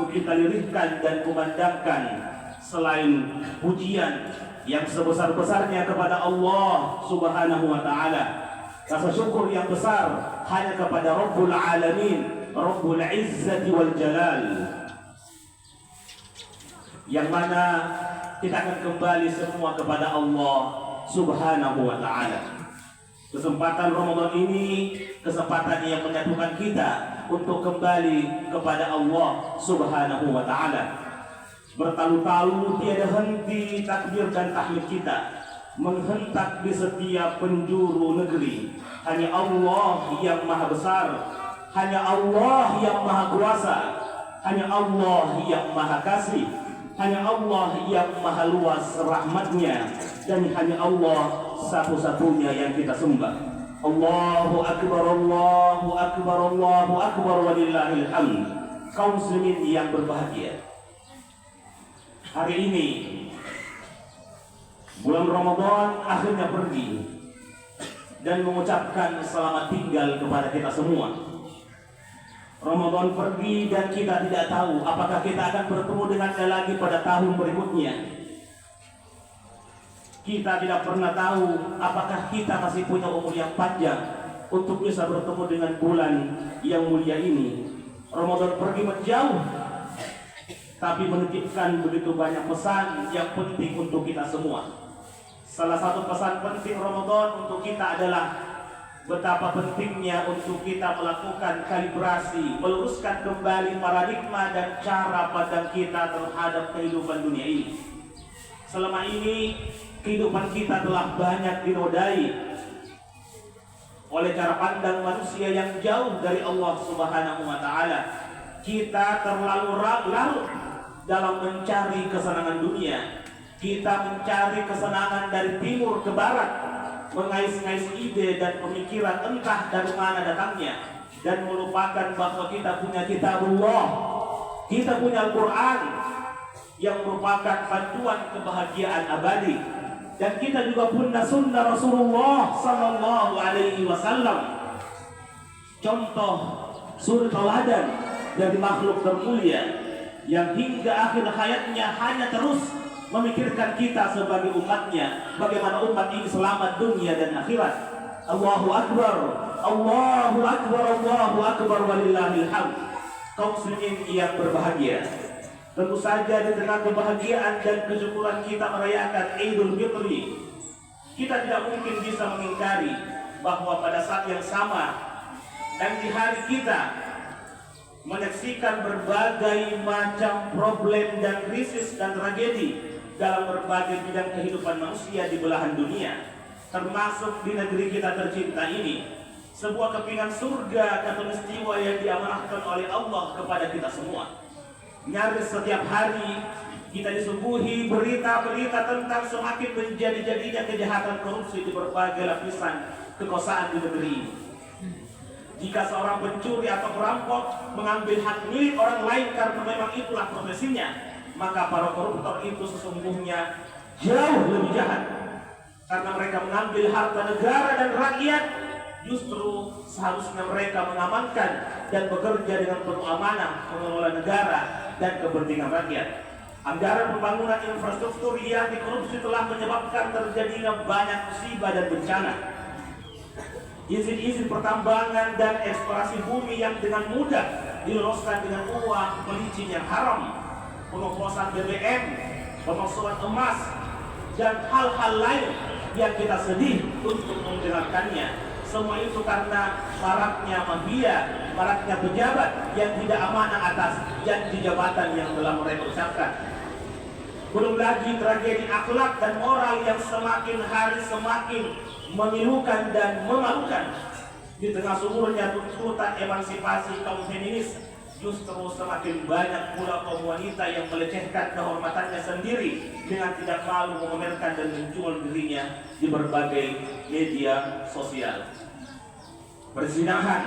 untuk kita lirihkan dan kumandangkan selain pujian yang sebesar-besarnya kepada Allah Subhanahu wa Ta'ala. Rasa syukur yang besar hanya kepada Rabbul Alamin, Rabbul Izzati wal Jalal, yang mana kita akan kembali semua kepada Allah Subhanahu wa Ta'ala. Kesempatan Ramadan ini kesempatan yang menyatukan kita untuk kembali kepada Allah Subhanahu wa Ta'ala. Bertalu-talu tiada henti takbir dan tahmid kita menghentak di setiap penjuru negeri. Hanya Allah yang maha besar, hanya Allah yang maha kuasa, hanya Allah yang maha kasih, hanya Allah yang maha luas rahmatnya, dan hanya Allah satu-satunya yang kita sembah. Allahu Akbar, Allahu Akbar, Allahu Akbar, walillahil hamd. Kaum muslimin yang berbahagia, hari ini bulan Ramadan akhirnya pergi dan mengucapkan selamat tinggal kepada kita semua. Ramadan pergi dan kita tidak tahu apakah kita akan bertemu dengannya lagi pada tahun berikutnya. Kita tidak pernah tahu apakah kita masih punya umur yang panjang untuk bisa bertemu dengan bulan yang mulia ini. Ramadan pergi menjauh, tapi menitipkan begitu banyak pesan yang penting untuk kita semua. Salah satu pesan penting Ramadan untuk kita adalah betapa pentingnya untuk kita melakukan kalibrasi, meluruskan kembali paradigma dan cara pandang kita terhadap kehidupan dunia ini. Selama ini kehidupan kita telah banyak dinodai oleh cara pandang manusia yang jauh dari Allah Subhanahu wa Ta'ala. Kita terlalu larut dalam mencari kesenangan dunia. Kita mencari kesenangan dari timur ke barat, mengais-ngais ide dan pemikiran entah dari mana datangnya, dan melupakan bahwa kita punya kitabullah, kita punya Al-Quran yang merupakan panduan kebahagiaan abadi, dan kita juga punya sunnah Rasulullah Sallallahu Alaihi Wasallam, contoh suri teladan dari makhluk termulia yang hingga akhir hayatnya hanya terus memikirkan kita sebagai umatnya, bagaimana umat ini selamat dunia dan akhirat. Allahu Akbar, Allahu Akbar, Allahu Akbar, walillahil hamd. Kaum muslimin yang berbahagia, tentu saja di tengah kebahagiaan dan kesyukuran kita merayakan Idul Fitri, kita tidak mungkin bisa mengingkari bahwa pada saat yang sama dan di hari kita menyaksikan berbagai macam problem dan krisis dan tragedi dalam berbagai bidang kehidupan manusia di belahan dunia, termasuk di negeri kita tercinta ini, sebuah kepingan surga khatulistiwa yang diamanahkan oleh Allah kepada kita semua. Nyaris setiap hari kita disuguhi berita-berita tentang semakin menjadi-jadinya kejahatan korupsi di berbagai lapisan kekuasaan di negeri ini. Jika seorang pencuri atau perampok mengambil hak milik orang lain karena memang itulah profesinya, maka para koruptor itu sesungguhnya jauh lebih jahat, karena mereka mengambil harta negara dan rakyat. Justru seharusnya mereka mengamankan dan bekerja dengan penuh amanah mengelola negara dan kepentingan rakyat. Anggaran pembangunan infrastruktur yang dikorupsi telah menyebabkan terjadinya banyak musibah dan bencana. Izin-izin pertambangan dan eksplorasi bumi yang dengan mudah diloloskan dengan uang pelicin yang haram, pengoplosan BBM, pemalsuan emas, dan hal-hal lain yang kita sedih untuk mendengarkannya. Semua itu karena maraknya mafia, maraknya pejabat yang tidak amanah atas janji jabatan yang telah mereka ucapkan. Belum lagi tragedi akhlak dan moral yang semakin hari semakin memilukan dan memalukan. Di tengah suburnya tuntutan emansipasi kaum feminis, justru semakin banyak pula kaum wanita yang melecehkan kehormatannya sendiri dengan tidak malu memamerkan dan menjual dirinya di berbagai media sosial. Perzinahan,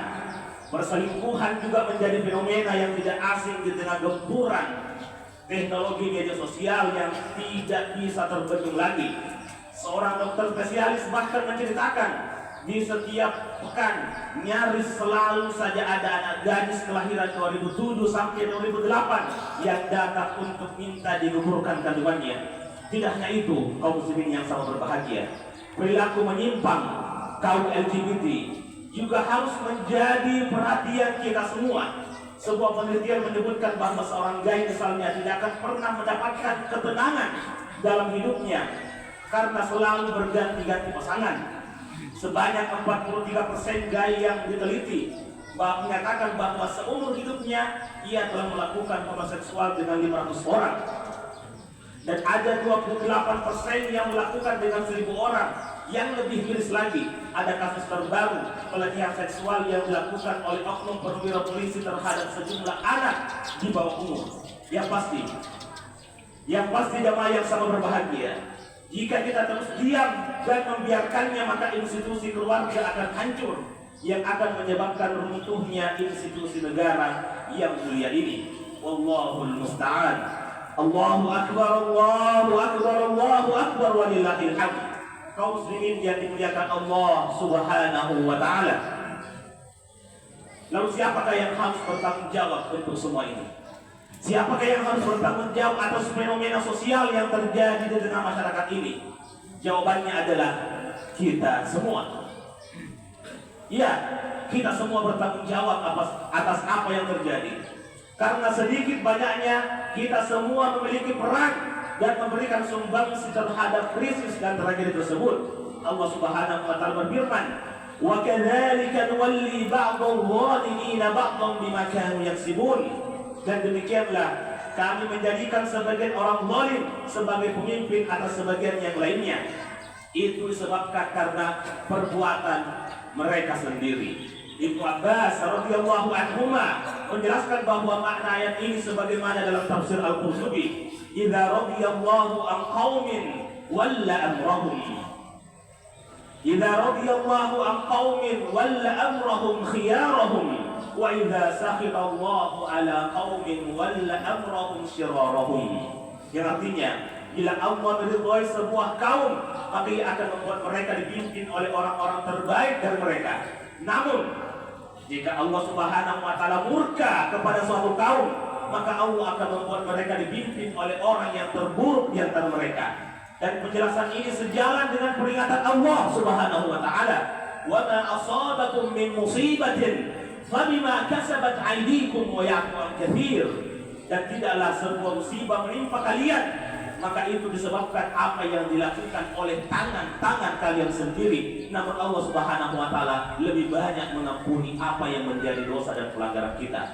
perselingkuhan juga menjadi fenomena yang tidak asing di tengah gempuran teknologi media sosial yang tidak bisa terbendung lagi. Seorang dokter spesialis bahkan menceritakan Di setiap pekan nyaris selalu saja ada anak gadis kelahiran 2007 sampai 2008 yang datang untuk minta digugurkan kandungannya. Tidak hanya itu, kaum muslimin yang sangat berbahagia, perilaku menyimpang kaum LGBT juga harus menjadi perhatian kita semua. Sebuah penelitian menyebutkan bahwa seorang gay misalnya tidak akan pernah mendapatkan ketenangan dalam hidupnya karena selalu berganti-ganti pasangan. Sebanyak 43% gay yang diteliti menyatakan bahwa seumur hidupnya ia telah melakukan homoseksual dengan 500 orang. Dan ada 28% yang melakukan dengan 1.000 orang. Yang lebih miris lagi, ada kasus terbaru pelecehan seksual yang dilakukan oleh oknum perwira polisi terhadap sejumlah anak di bawah umur. Yang pasti jamaah yang sama berbahagia, jika kita terus diam dan membiarkannya, maka institusi keluarga akan hancur, yang akan menyebabkan runtuhnya institusi negara yang mulia ini. Wallahul musta'an. Allahu akbar, Allahu akbar, Allahu akbar, walillahil hamd. Kaum muslimin yang dimuliakan Allah Subhanahu wa ta'ala. Lalu siapakah yang harus bertanggung jawab untuk semua ini? Siapakah yang harus bertanggung jawab atas fenomena sosial yang terjadi di tengah masyarakat ini? Jawabannya adalah kita semua. Ya, kita semua bertanggung jawab atas apa yang terjadi. Karena sedikit banyaknya kita semua memiliki peran dan memberikan sumbangsi terhadap krisis dan tragedi tersebut. Allah Subhanahu wa ta'ala berfirman, "Wa kadzalika nuwalli ba'dal zalimina ba'dhan bima kanu yaksibun." Dan demikianlah kami menjadikan sebagian orang zalim sebagai pemimpin atas sebagian yang lainnya. Itu disebabkan karena perbuatan mereka sendiri. Ibnu Abbas radhiyallahu anhuma menjelaskan bahwa makna ayat ini sebagaimana dalam tafsir Al-Qurtubi, "Idza radiyallahu an qaumin walla amrahum." Idza radiyallahu an qaumin walla amrahum khiyarahum, wa idza sakhita Allahu ala qaumin walla amrahum shirarahum. Yang artinya, bila Allah meridhai sebuah kaum, maka ia akan membuat mereka dipimpin oleh orang-orang terbaik dari mereka. Namun, jika Allah Subhanahu wa ta'ala murka kepada suatu kaum, maka Allah akan membuat mereka dipimpin oleh orang yang terburuk di antara mereka. Dan penjelasan ini sejalan dengan peringatan Allah Subhanahu wa ta'ala, "Wa ma asabakum min musibatin fabima kasabat aydikum wa ya'fu an katsir." Dan tidaklah sebuah musibah menimpa kalian, maka itu disebabkan apa yang dilakukan oleh tangan-tangan kalian sendiri. Namun Allah Subhanahu wa ta'ala lebih banyak mengampuni apa yang menjadi dosa dan pelanggaran kita.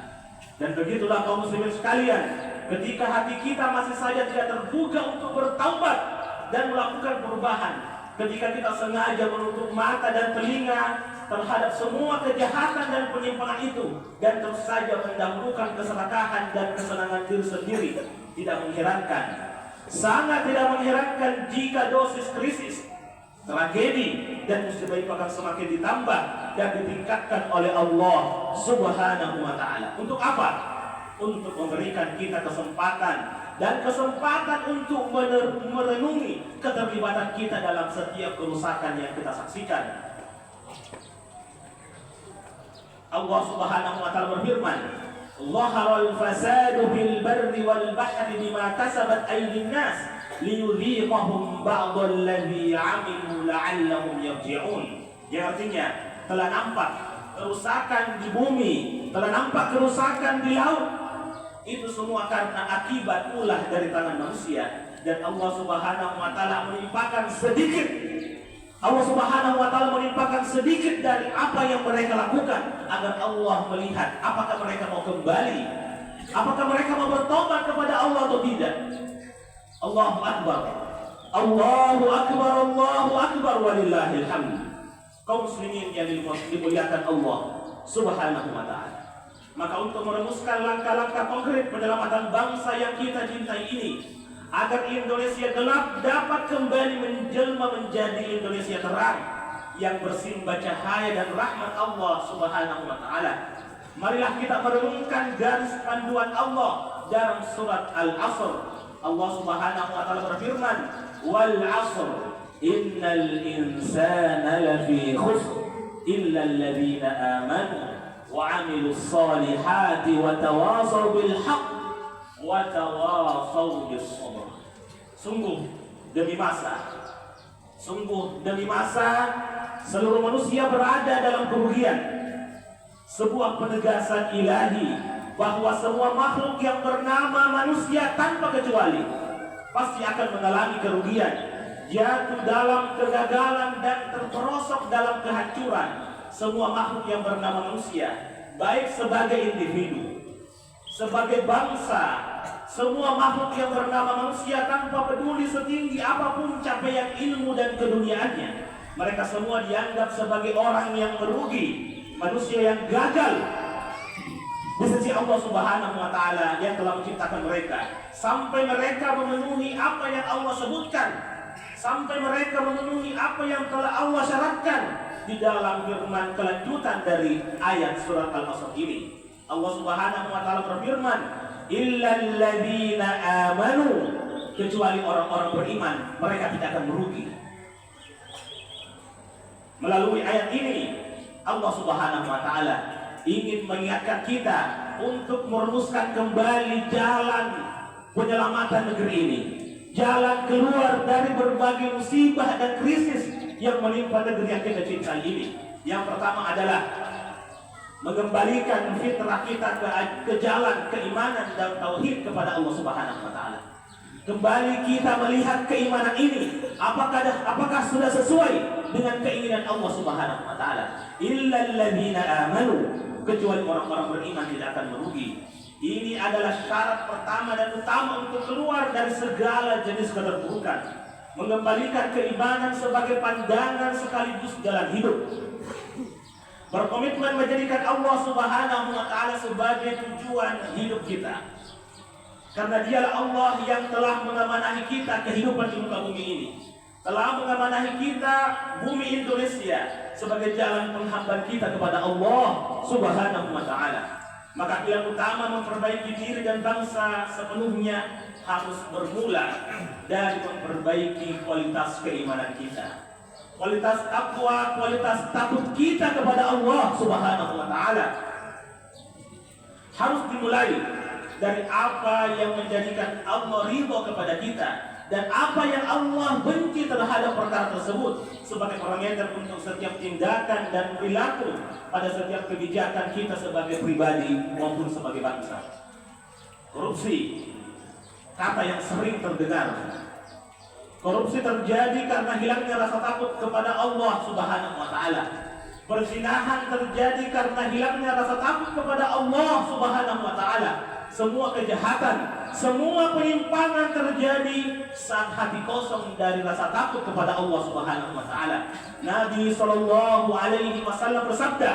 Dan begitulah kaum muslimin sekalian, ketika hati kita masih saja tidak terbuka untuk bertaubat dan melakukan perubahan, ketika kita sengaja menutup mata dan telinga terhadap semua kejahatan dan penyimpangan itu, dan terus saja mendahulukan keserakahan dan kesenangan diri sendiri, tidak mengherankan, sangat tidak mengherankan jika dosis krisis, tragedi, dan musibah itu akan semakin ditambah dan ditingkatkan oleh Allah Subhanahu wa ta'ala. Untuk apa? Untuk memberikan kita kesempatan untuk merenungi keterlibatan kita dalam setiap kerusakan yang kita saksikan. Allah Subhanahu wa ta'ala berfirman, "Zaharal fasadu fil barri wal bahri bima kasabat aydin nas liyudhiqahum ba'dal ladzi 'amilu la'allahum yarji'un." Yang artinya, telah nampak kerusakan di bumi, telah nampak kerusakan di laut. Itu semua karena akibat ulah dari tangan manusia. Dan Allah Subhanahu wa ta'ala menimpakan sedikit, Allah Subhanahu wa ta'ala menimpakan sedikit dari apa yang mereka lakukan, agar Allah melihat apakah mereka mau kembali, apakah mereka mau bertobat kepada Allah atau tidak. Allahu akbar, Allahu akbar, Allahu akbar, walillahil hamd. Kaum muslimin yang dimuliakan Allah Subhanahu wa ta'ala, maka untuk merumuskan langkah-langkah konkret penyelamatan bangsa yang kita cintai ini, agar Indonesia gelap dapat kembali menjelma menjadi Indonesia terang yang bersimbah cahaya dan rahmat Allah Subhanahu wa ta'ala, marilah kita merenungkan garis panduan Allah dalam surat Al-Asr. Allah Subhanahu wa ta'ala berfirman, "Wal 'asr innal insana lafi khusr illal ladzina amanu wa 'amilus solihati wa tawasaw bil haqq wa tawasaw bis sabr. Sungguh demi masa seluruh manusia berada dalam kerugian. Sebuah penegasan ilahi bahwa semua makhluk yang bernama manusia tanpa kecuali pasti akan mengalami kerugian, jatuh dalam kegagalan dan terperosok dalam kehancuran. Semua makhluk yang bernama manusia, baik sebagai individu, sebagai bangsa, semua makhluk yang bernama manusia tanpa peduli setinggi apapun capaian ilmu dan keduniaannya, mereka semua dianggap sebagai orang yang merugi, manusia yang gagal di sisi Allah Subhanahu wa Ta'ala yang telah menciptakan mereka, sampai mereka memenuhi apa yang Allah sebutkan, sampai mereka memenuhi apa yang telah Allah syaratkan di dalam firman kelanjutan dari ayat surat Al-Asr ini. Allah Subhanahu wa Ta'ala berfirman, illal ladzina amanu, kecuali orang-orang beriman, mereka tidak akan merugi. Melalui ayat ini Allah Subhanahu wa Ta'ala ingin mengingatkan kita untuk merumuskan kembali jalan penyelamatan negeri ini, jalan keluar dari berbagai musibah dan krisis yang menimpa negeri yang kita cintai ini. Yang pertama adalah mengembalikan fitrah kita ke jalan keimanan dan tauhid kepada Allah Subhanahu wa Ta'ala. Kembali kita melihat keimanan ini, apakah sudah sesuai dengan keinginan Allah Subhanahu wa Ta'ala. Illal ladzina amanu, kecuali orang-orang beriman tidak akan merugi. Ini adalah syarat pertama dan utama untuk keluar dari segala jenis keterpurukan. Mengembalikan keimanan sebagai pandangan sekaligus jalan hidup. Berkomitmen menjadikan Allah Subhanahu wa Ta'ala sebagai tujuan hidup kita. Karena dialah Allah yang telah mengamanahi kita kehidupan di muka bumi ini, telah mengamanahi kita bumi Indonesia sebagai jalan penghambaan kita kepada Allah Subhanahu wa Ta'ala. Maka yang utama memperbaiki diri dan bangsa sepenuhnya harus bermula dari memperbaiki kualitas keimanan kita, kualitas takwa, kualitas takut kita kepada Allah Subhanahu wa Ta'ala. Harus dimulai dari apa yang menjadikan Allah ridho kepada kita dan apa yang Allah benci terhadap perkara tersebut sebagai parameter untuk setiap tindakan dan perilaku pada setiap kebijakan kita sebagai pribadi maupun sebagai bangsa. Korupsi, kata yang sering terdengar. Korupsi terjadi karena hilangnya rasa takut kepada Allah Subhanahu wa Ta'ala. Perzinahan terjadi karena hilangnya rasa takut kepada Allah Subhanahu wa Ta'ala. Semua kejahatan, semua penyimpangan terjadi saat hati kosong dari rasa takut kepada Allah Subhanahu wa Ta'ala. Nabi sallallahu alaihi wasallam bersabda,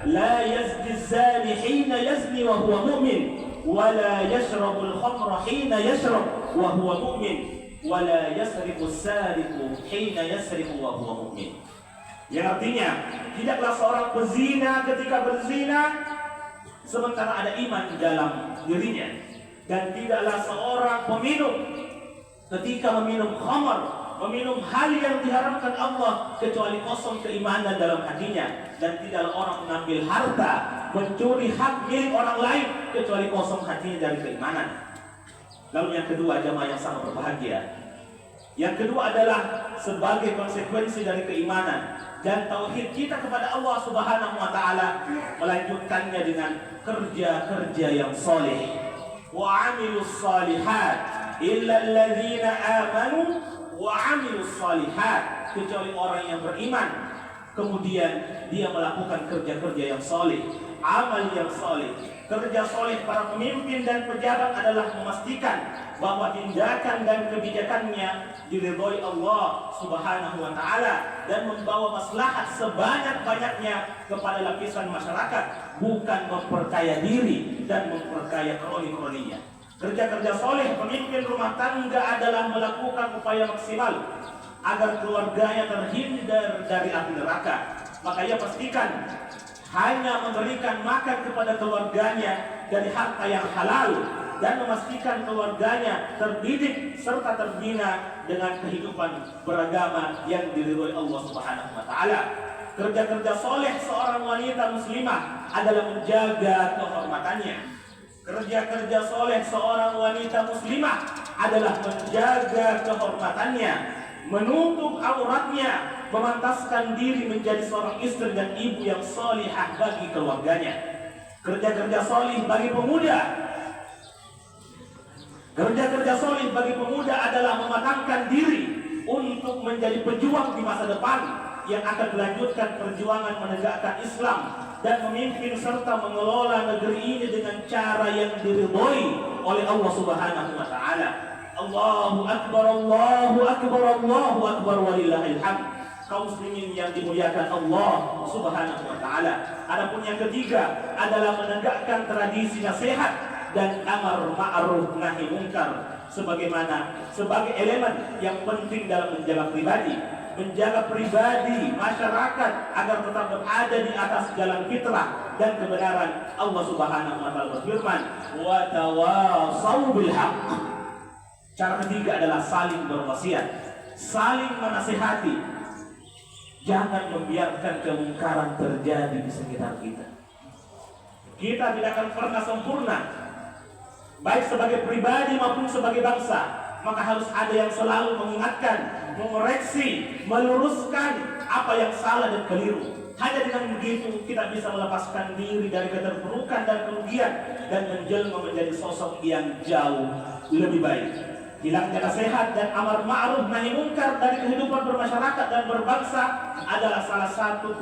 "La yazni zani hina yazni wa huwa mu'min, wa la yashrabu al-khamra hina yashrab wa huwa mu'min, wa la yasriqu as-sariqu hina yasriqu wa huwa mu'min." Yang artinya, tidaklah seorang pezina ketika berzina sementara ada iman di dalam dirinya, dan tidaklah seorang peminum ketika meminum khamar, meminum hal yang diharamkan Allah kecuali kosong keimanan dalam hatinya, dan tidaklah orang mengambil harta, mencuri hak milik orang lain kecuali kosong hatinya dari keimanan. Lalu yang kedua, jamaah yang sangat berbahagia, yang kedua adalah sebagai konsekuensi dari keimanan dan tauhid kita kepada Allah Subhanahu wa Ta'ala, melanjutkannya dengan kerja-kerja yang soleh. Wa 'amilus shalihat illal ladzina amanu wa 'amilus shalihat, kecuali orang yang beriman kemudian dia melakukan kerja-kerja yang soleh, amal yang soleh. Kerja soleh para pemimpin dan pejabat adalah memastikan bahwa tindakan dan kebijakannya diridhoi Allah Subhanahu wa Ta'ala dan membawa maslahat sebanyak-banyaknya kepada lapisan masyarakat, bukan memperkaya diri dan memperkaya kroni-kroninya. Kerja-kerja soleh pemimpin rumah tangga adalah melakukan upaya maksimal agar keluarganya terhindar dari api neraka. Maka ia pastikan hanya memberikan makan kepada keluarganya dari harta yang halal dan memastikan keluarganya terdidik serta terbina dengan kehidupan beragama yang diridhoi Allah Subhanahu wa Ta'ala. Kerja-kerja soleh seorang wanita muslimah adalah menjaga kehormatannya. Kerja-kerja soleh seorang wanita muslimah adalah menjaga kehormatannya, menutup auratnya, memantaskan diri menjadi seorang istri dan ibu yang solihah bagi keluarganya. Kerja-kerja soleh bagi pemuda, kerja-kerja soleh bagi pemuda adalah mematangkan diri untuk menjadi pejuang di masa depan yang akan melanjutkan perjuangan menegakkan Islam dan memimpin serta mengelola negeri ini dengan cara yang diridhoi oleh Allah Subhanahu wa taala. Allahu akbar, Allahu akbar, Allahu akbar walillahil hamd. Kaum muslimin yang dimuliakan Allah Subhanahu wa taala. Adapun yang ketiga adalah menegakkan tradisi nasihat dan amar ma'ruf nahi munkar sebagai elemen yang penting dalam menjaga pribadi masyarakat agar tetap berada di atas jalan fitrah dan kebenaran. Allah Subhanahu wa taala berfirman, "Wa tawasau bil haqq." Cara ketiga adalah saling berwasiat, saling menasihati. Jangan membiarkan kemungkaran terjadi di sekitar kita. Kita tidak akan pernah sempurna, baik sebagai pribadi maupun sebagai bangsa. Maka harus ada yang selalu mengingatkan, mengoreksi, meluruskan apa yang salah dan keliru. Hanya dengan begitu kita bisa melepaskan diri dari keterpurukan dan kerugian dan menjelma menjadi sosok yang jauh lebih baik. Hilangnya nasihat dan amar ma'ruf nahi munkar dari kehidupan bermasyarakat dan berbangsa adalah salah satu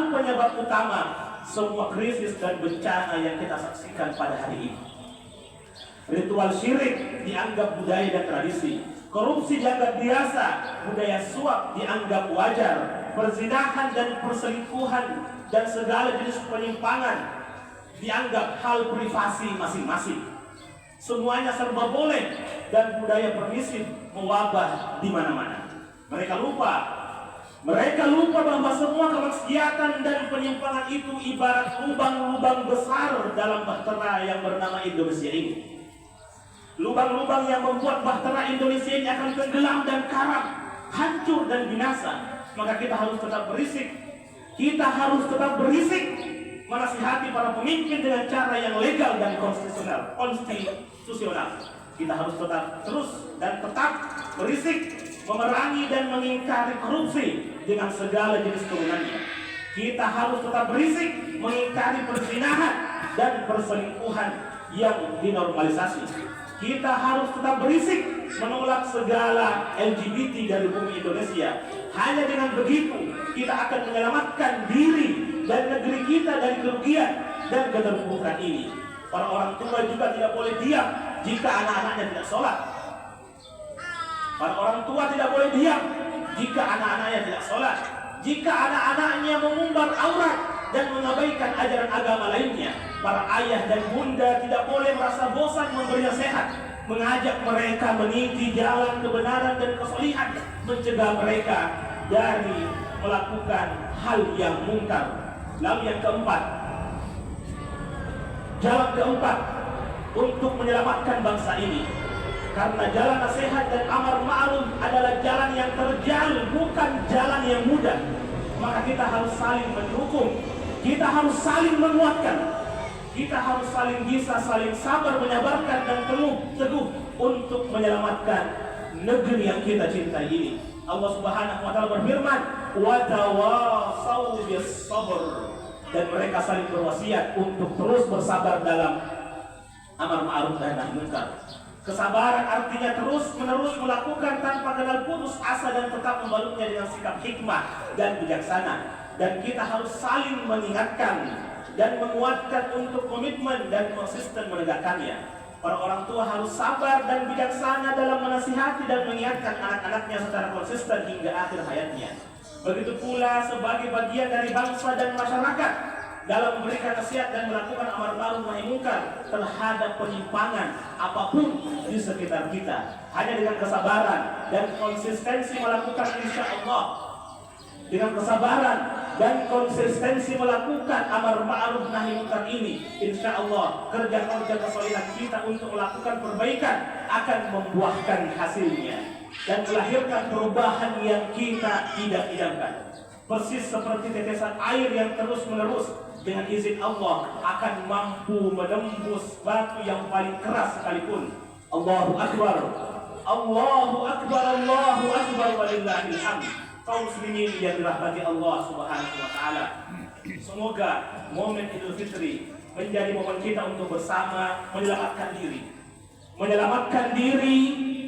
penyebab utama semua krisis dan bencana yang kita saksikan pada hari ini. Ritual syirik dianggap budaya dan tradisi, korupsi dianggap biasa, budaya suap dianggap wajar, perzinahan dan perselingkuhan dan segala jenis penyimpangan dianggap hal privasi masing-masing. Semuanya serba boleh dan budaya permisif mewabah di mana-mana. Mereka lupa bahwa semua kemaksiatan dan penyimpangan itu ibarat lubang-lubang besar dalam bahtera yang bernama Indonesia ini. Lubang-lubang yang membuat bahtera Indonesia ini akan tenggelam dan karam, hancur dan binasa. Maka kita harus tetap berisik, menasihati para pemimpin dengan cara yang legal dan konstitusional. Kita harus tetap berisik, memerangi dan mengingkari korupsi dengan segala jenis turunannya. Kita harus tetap berisik, mengingkari perzinahan dan perselingkuhan yang dinormalisasi. Kita harus tetap berisik menolak segala LGBT dari bumi Indonesia. Hanya dengan begitu kita akan menyelamatkan diri dan negeri kita dari kerugian dan keterpurukan ini. Para orang tua juga tidak boleh diam jika anak-anaknya tidak sholat. Para orang tua tidak boleh diam jika anak-anaknya tidak sholat. Jika anak-anaknya mengumbar aurat dan mengabaikan ajaran agama lainnya, para ayah dan bunda tidak boleh merasa bosan memberi nasihat, mengajak mereka meniti jalan kebenaran dan kesolihan, mencegah mereka dari melakukan hal yang mungkar. Lalu yang keempat, jalan keempat untuk menyelamatkan bangsa ini, karena jalan nasihat dan amar ma'ruf adalah jalan yang terjal, bukan jalan yang mudah. Maka kita harus saling mendukung, kita harus saling menguatkan, kita harus saling bisa, saling sabar, menyabarkan dan teguh untuk menyelamatkan negeri yang kita cintai ini. Allah Subhanahu wa taala berfirman, "Wa tawasau bis sabr." Dan mereka saling berwasiat untuk terus bersabar dalam amar ma'ruf dan nahi munkar. Kesabaran artinya terus-menerus melakukan tanpa kenal putus asa dan tetap membalutnya dengan sikap hikmah dan bijaksana. Dan kita harus saling mengingatkan dan menguatkan untuk komitmen dan konsisten menegakkannya. Para orang tua harus sabar dan bijaksana dalam menasihati dan mengingatkan anak-anaknya secara konsisten hingga akhir hayatnya. Begitu pula sebagai bagian dari bangsa dan masyarakat dalam memberikan nasihat dan melakukan amar ma'ruf nahi munkar terhadap penyimpangan apapun di sekitar kita. Hanya dengan kesabaran dan konsistensi melakukan, insya Allah, dengan kesabaran dan konsistensi melakukan amar ma'ruf nahi munkar ini, insya Allah kerja-kerja kesolidan kita untuk melakukan perbaikan akan membuahkan hasilnya. dan melahirkan perubahan yang kita tidak idamkan. Persis seperti tetesan air yang terus-menerus dengan izin Allah akan mampu menembus batu yang paling keras sekalipun. Allahu Akbar, Allahu Akbar, Allahu Akbar, walillahil hamd. Kaum muslimin yang dirahmati Allah Subhanahu wa taala. Semoga momen Idul Fitri menjadi momen kita untuk bersama menyelamatkan diri,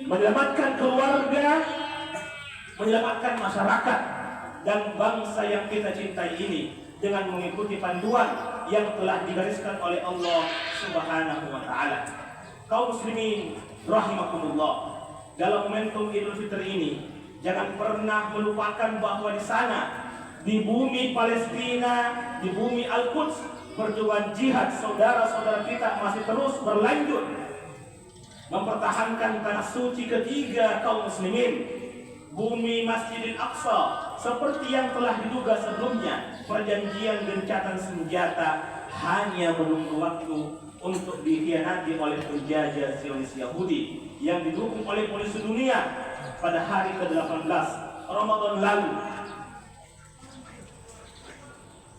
menyelamatkan keluarga, menyelamatkan masyarakat dan bangsa yang kita cintai ini dengan mengikuti panduan yang telah digariskan oleh Allah Subhanahu wa taala. Kaum muslimin rahimakumullah, dalam momentum Idul Fitri ini jangan pernah melupakan bahwa di sana, di bumi Palestina, di bumi Al-Quds, perjuangan jihad saudara-saudara kita masih terus berlanjut mempertahankan tanah suci ketiga kaum muslimin, bumi Masjidil Aqsa. Seperti yang telah diduga sebelumnya, perjanjian gencatan senjata hanya menunggu waktu untuk dikhianati oleh penjajah Zionis Yahudi yang didukung oleh polisi dunia pada hari ke-18 Ramadan lalu.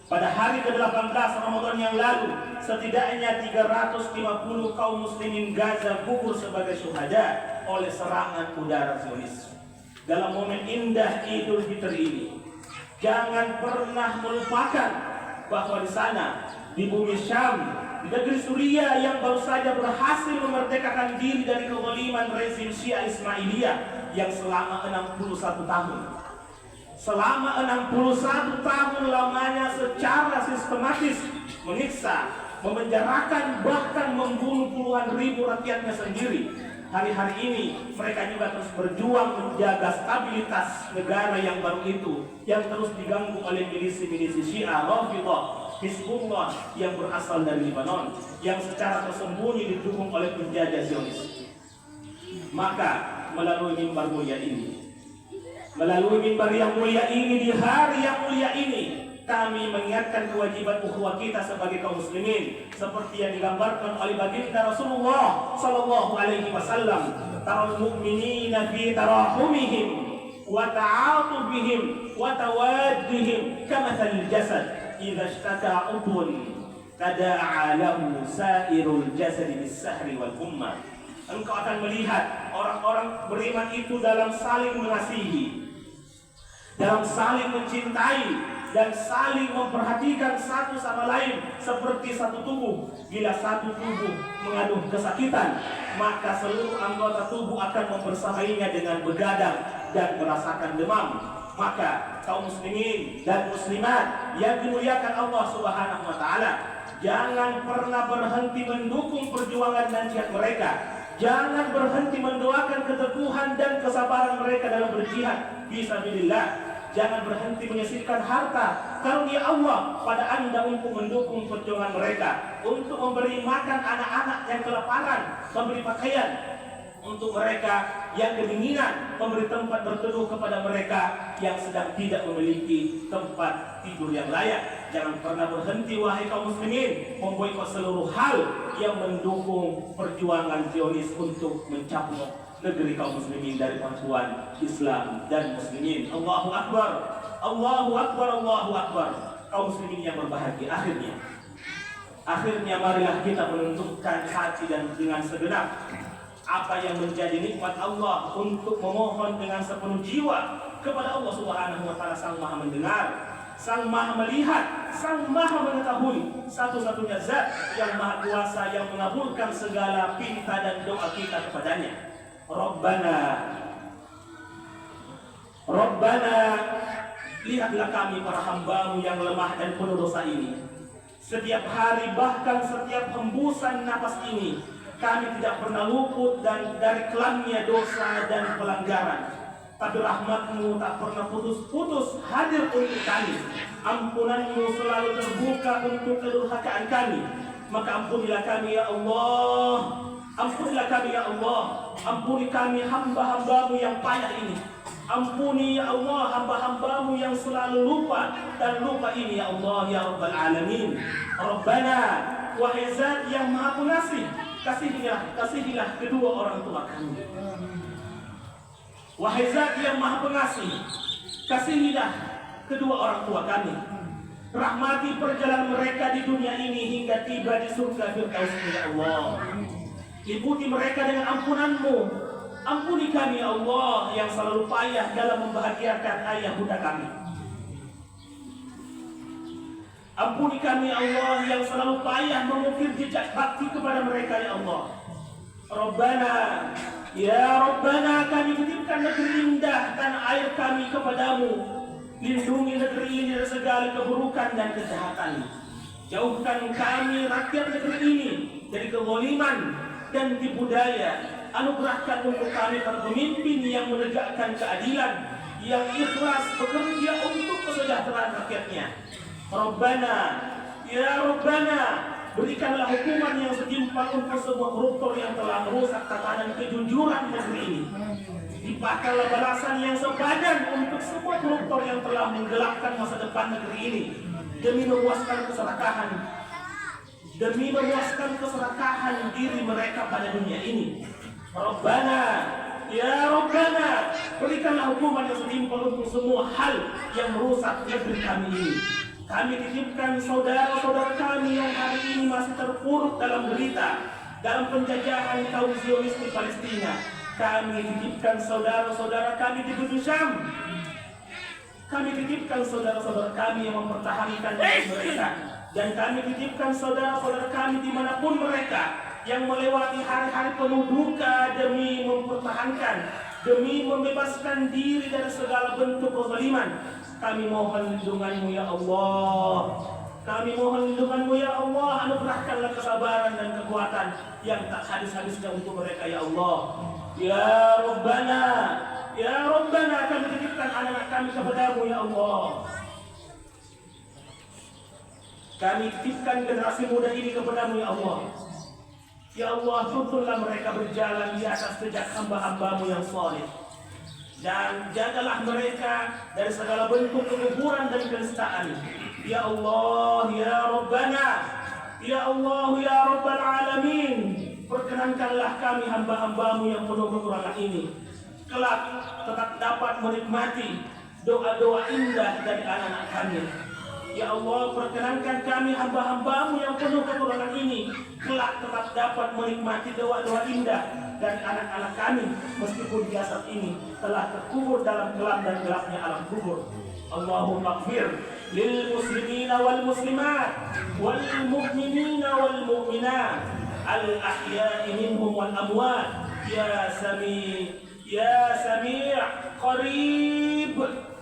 Pada hari ke-18 Ramadan yang lalu, setidaknya 350 kaum muslimin Gaza gugur sebagai syuhada oleh serangan udara Zionis. Dalam momen indah Idul Fitri ini, jangan pernah melupakan bahwa di sana, di bumi Syam, di negeri Suriah yang baru saja berhasil memerdekakan diri dari kezaliman rezim Syiah Ismailiyah yang selama 61 tahun. Selama 61 tahun lamanya secara sistematis menyiksa, memenjarakan, bahkan membunuh puluhan ribu rakyatnya sendiri. Hari-hari ini mereka juga terus berjuang menjaga stabilitas negara yang baru itu, yang terus diganggu oleh milisi-milisi Syiah, Rafidhah, Hizbullah yang berasal dari Lebanon, yang secara tersembunyi didukung oleh penjajah Zionis. Maka melalui mimbar mulia ini, melalui mimbar yang mulia ini, di hari yang mulia ini, kami mengingatkan kewajiban ukhuwah kita sebagai kaum muslimin seperti yang digambarkan oleh baginda Rasulullah sallallahu alaihi wasallam. Taral mu'minina fi tarahumihim wa ta'atubihim wa tawaddihim kamathal jasad idza ishtaka 'udwun tada'a lahu sa'irul jasad bis-sahri wal humma. Engkau akan melihat orang-orang beriman itu dalam saling mengasihi, dalam saling mencintai, dan saling memperhatikan satu sama lain seperti satu tubuh. Bila satu tubuh mengadu kesakitan, maka seluruh anggota tubuh akan membersamainya dengan begadang dan merasakan demam. Maka kaum muslimin dan muslimat yang dimuliakan Allah Subhanahu wa taala, jangan pernah berhenti mendukung perjuangan dan jihad mereka. Jangan berhenti mendoakan keteguhan dan kesabaran mereka dalam berjihad fisabilillah. Jangan berhenti menyisihkan harta karunia Allah pada Anda untuk mendukung perjuangan mereka, untuk memberi makan anak-anak yang kelaparan, memberi pakaian untuk mereka yang kedinginan, memberi tempat berteduh kepada mereka yang sedang tidak memiliki tempat tidur yang layak. Jangan pernah berhenti wahai kaum muslimin memboikot seluruh hal yang mendukung perjuangan Zionis untuk mencapuk negeri kaum muslimin dari persatuan Islam dan muslimin. Allahu Akbar, Allahu Akbar, Allahu Akbar. Kaum muslimin yang berbahagia, akhirnya marilah kita menentukan hati dan dengan segenap apa yang menjadi nikmat Allah untuk memohon dengan sepenuh jiwa kepada Allah Subhanahu wa taala, Sang Maha mendengar, Sang Maha melihat, Sang Maha mengetahui, satu-satunya zat yang Maha Kuasa yang mengabulkan segala pinta dan doa kita kepadanya. Rabbana, lihatlah kami para hamba-Mu yang lemah dan penuh dosa ini. Setiap hari, bahkan setiap hembusan napas ini, kami tidak pernah luput dan dari kelamnya dosa dan pelanggaran. Tapi rahmat-Mu tak pernah putus-putus hadir untuk kami. Ampunan-Mu selalu terbuka untuk kedurhakaan kami. Maka ampunilah kami ya Allah. Ampunilah kami ya Allah. Ampuni kami hamba-hamba-Mu yang payah ini. Ampuni ya Allah hamba-hamba-Mu yang selalu lupa dan lupa ini ya Allah ya Rabbal Alamin. Rabbana, wahai Zat yang Maha Pengasih, kasihilah kedua orang tua kami. Wahai Zat yang Maha Pengasih, kasihilah kedua orang tua kami. Rahmati perjalanan mereka di dunia ini hingga tiba di surga Firdaus ya Allah. Liputi mereka dengan ampunan-Mu. Ampuni kami ya Allah yang selalu payah dalam membahagiakan ayah bunda kami. Ampuni kami ya Allah yang selalu payah mengukir jejak bakti kepada mereka ya Allah. Rabbana, ya Rabbana, kami titipkan negeri indah tanah air kami kepadamu. Lindungi negeri ini dari segala keburukan dan kejahatan. Jauhkan kami rakyat negeri ini dari kezaliman dan tipu daya. Anugerahkan untuk kami para pemimpin yang menegakkan keadilan, yang ikhlas bekerja untuk kesejahteraan rakyatnya. Rabbana, ya Rabbana, berikanlah hukuman yang setimpal untuk semua koruptor yang telah merusak tatanan kejujuran negeri ini. Limpahkanlah balasan yang sepadan untuk semua koruptor yang telah menggelapkan masa depan negeri ini demi memuaskan keserakahan diri mereka pada dunia ini. Rabbana, ya Rabbana, berikanlah hukuman yang setimpal untuk semua hal yang merusak negeri kami ini. Kami titipkan saudara-saudara kami yang hari ini masih terpuruk dalam derita dalam penjajahan kaum Zionis di Palestina. Kami titipkan saudara-saudara kami di Gunung Syam. Kami titipkan saudara-saudara kami yang mempertahankan diri mereka. Dan kami titipkan saudara-saudara kami dimanapun mereka yang melewati hari-hari penuh duka demi mempertahankan, demi membebaskan diri dari segala bentuk kezaliman. Kami mohon lindungan-Mu ya Allah. Kami mohon lindungan-Mu ya Allah. Anugerahkanlah kesabaran dan kekuatan yang tak habis-habisnya untuk mereka ya Allah. Ya Rabbana, ya Rabbana, kami titipkan anak-anak kami kepadamu ya Allah. Kami titipkan generasi muda ini kepadamu ya Allah. Ya Allah, tuntunlah mereka berjalan di atas jejak hamba-hamba-Mu yang saleh. Dan jagalah mereka dari segala bentuk kekufuran dan kenistaan. Ya Allah, ya Rabbana, ya Allah, ya Rabbal Alamin, perkenankanlah kami hamba-hamba-Mu yang penuh kekurangan ini kelak tetap dapat menikmati doa-doa indah dari anak-anak kami. Ya Allah, perkenankan kami hamba-hamba-Mu yang penuh kekurangan ini kelak tetap dapat menikmati doa-doa indah dari anak-anak kami meskipun jasad ini telah terkubur dalam gelap dan gelapnya alam kubur. Allahumma ighfir lil muslimina wal muslimat wal mu'minina wal mu'minat al ahya'i minhum wal amwat ya sami' qarib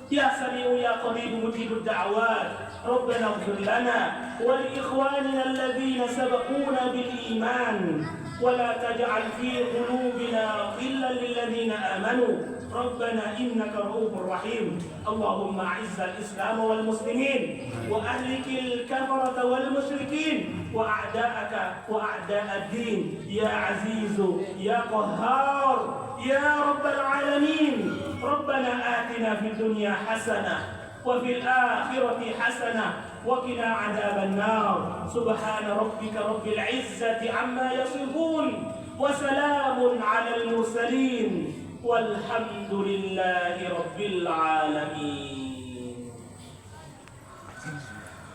ya sami'u ya qarib mujibud da'awat. ربنا اغفر لنا ولإخواننا الذين سبقونا بالإيمان ولا تجعل في قلوبنا غلا للذين آمنوا ربنا إنك رؤوف رحيم. اللهم أعز الإسلام والمسلمين وأهلك الكفرة والمشركين وأعداءك وأعداء الدين يا عزيز يا قهار يا رب العالمين. ربنا آتنا في الدنيا حسنة وفي الآخرة حسنة وقنا عذاب النار. سبحان ربك رب العزة عما يصفون وسلام على المرسلين والحمد لله رب العالمين.